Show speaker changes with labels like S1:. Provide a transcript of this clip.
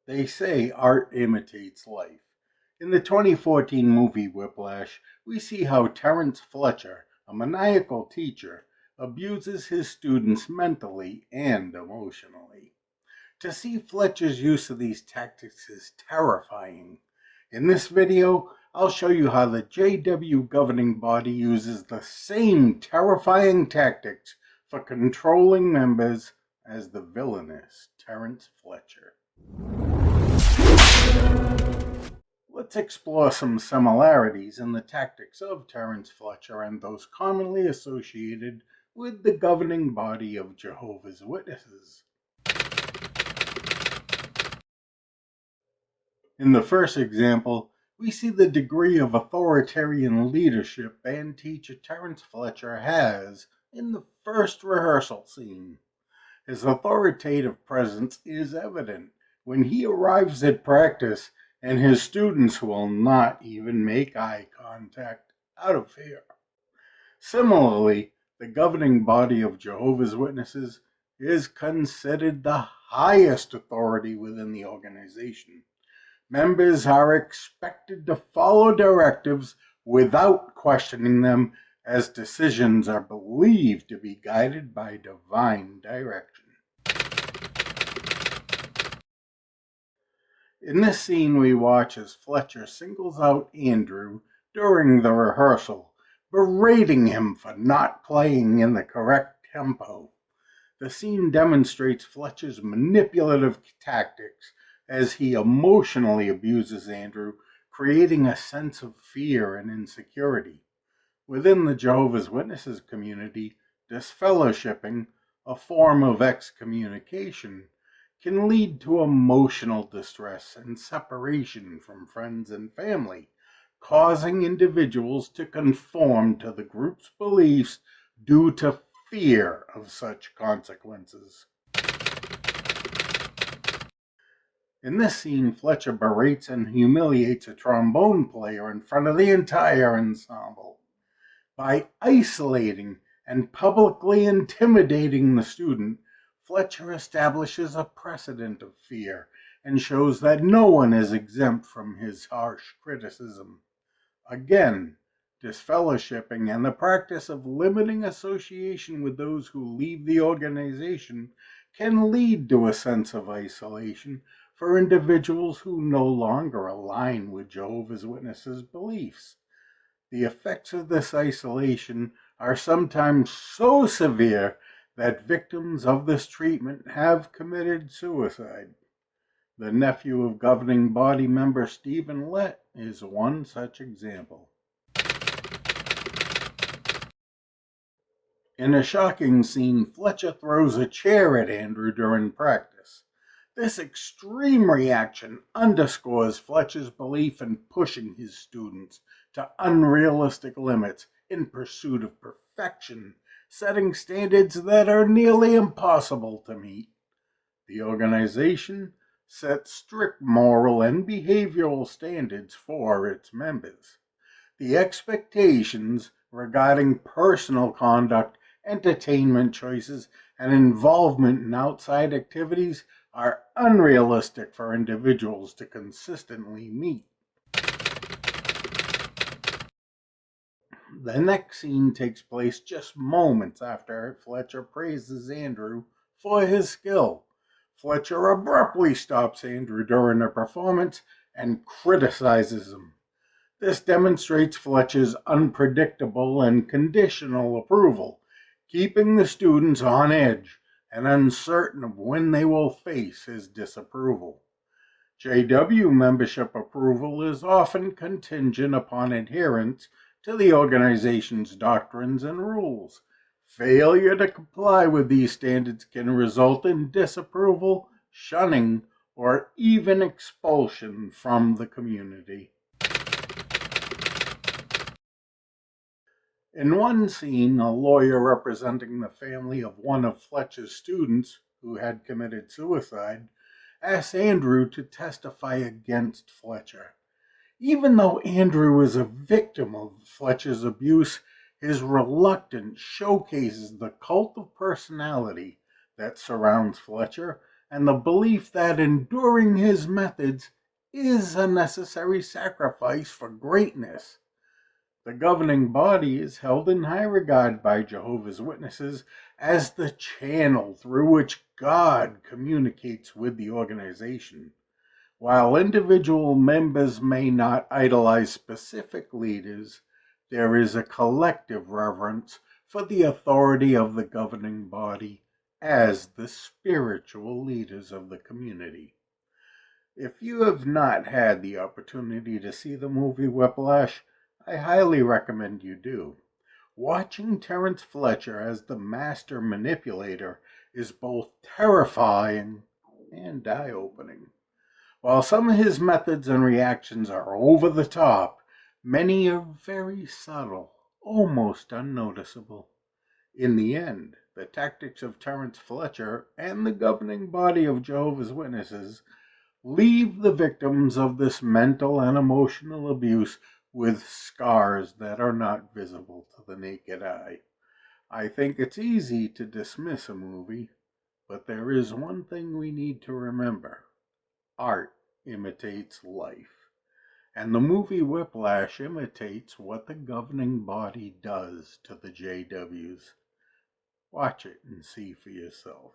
S1: They say art imitates life. In the 2014 movie Whiplash, we see how Terrence Fletcher, a maniacal teacher, abuses his students mentally and emotionally. To see Fletcher's use of these tactics is terrifying. In this video, I'll show you how the JW governing body uses the same terrifying tactics for controlling members as the villainous Terrence Fletcher. Let's explore some similarities in the tactics of Terrence Fletcher and those commonly associated with the governing body of Jehovah's Witnesses. In the first example, we see the degree of authoritarian leadership band teacher Terrence Fletcher has in the first rehearsal scene. His authoritative presence is evident when he arrives at practice and his students will not even make eye contact out of fear. Similarly, the governing body of Jehovah's Witnesses is considered the highest authority within the organization. Members are expected to follow directives without questioning them, as decisions are believed to be guided by divine direction. In this scene, we watch as Fletcher singles out Andrew during the rehearsal, berating him for not playing in the correct tempo. The scene demonstrates Fletcher's manipulative tactics as he emotionally abuses Andrew, creating a sense of fear and insecurity. Within the Jehovah's Witnesses community, disfellowshipping, a form of excommunication, can lead to emotional distress and separation from friends and family, causing individuals to conform to the group's beliefs due to fear of such consequences. In this scene, Fletcher berates and humiliates a trombone player in front of the entire ensemble. By isolating and publicly intimidating the student, Fletcher establishes a precedent of fear and shows that no one is exempt from his harsh criticism. Again, disfellowshipping and the practice of limiting association with those who leave the organization can lead to a sense of isolation for individuals who no longer align with Jehovah's Witnesses' beliefs. The effects of this isolation are sometimes so severe that victims of this treatment have committed suicide. The nephew of governing body member Stephen Lett is one such example. In a shocking scene, Fletcher throws a chair at Andrew during practice. This extreme reaction underscores Fletcher's belief in pushing his students to unrealistic limits in pursuit of perfection, setting standards that are nearly impossible to meet. The organization sets strict moral and behavioral standards for its members. The expectations regarding personal conduct, entertainment choices, and involvement in outside activities are unrealistic for individuals to consistently meet. The next scene takes place just moments after Fletcher praises Andrew for his skill. Fletcher abruptly stops Andrew during a performance and criticizes him. This demonstrates Fletcher's unpredictable and conditional approval, keeping the students on edge and uncertain of when they will face his disapproval. JW membership approval is often contingent upon adherence to the organization's doctrines and rules. Failure to comply with these standards can result in disapproval, shunning, or even expulsion from the community. In one scene, a lawyer representing the family of one of Fletcher's students, who had committed suicide, asks Andrew to testify against Fletcher. Even though Andrew is a victim of Fletcher's abuse, his reluctance showcases the cult of personality that surrounds Fletcher and the belief that enduring his methods is a necessary sacrifice for greatness. The governing body is held in high regard by Jehovah's Witnesses as the channel through which God communicates with the organization. While individual members may not idolize specific leaders, there is a collective reverence for the authority of the governing body as the spiritual leaders of the community. If you have not had the opportunity to see the movie Whiplash, I highly recommend you do. Watching Terrence Fletcher as the master manipulator is both terrifying and eye-opening. While some of his methods and reactions are over the top, many are very subtle, almost unnoticeable. In the end, the tactics of Terrence Fletcher and the governing body of Jehovah's Witnesses leave the victims of this mental and emotional abuse with scars that are not visible to the naked eye. I think it's easy to dismiss a movie, but there is one thing we need to remember. Art imitates life, and the movie Whiplash imitates what the governing body does to the JWs. Watch it and see for yourself.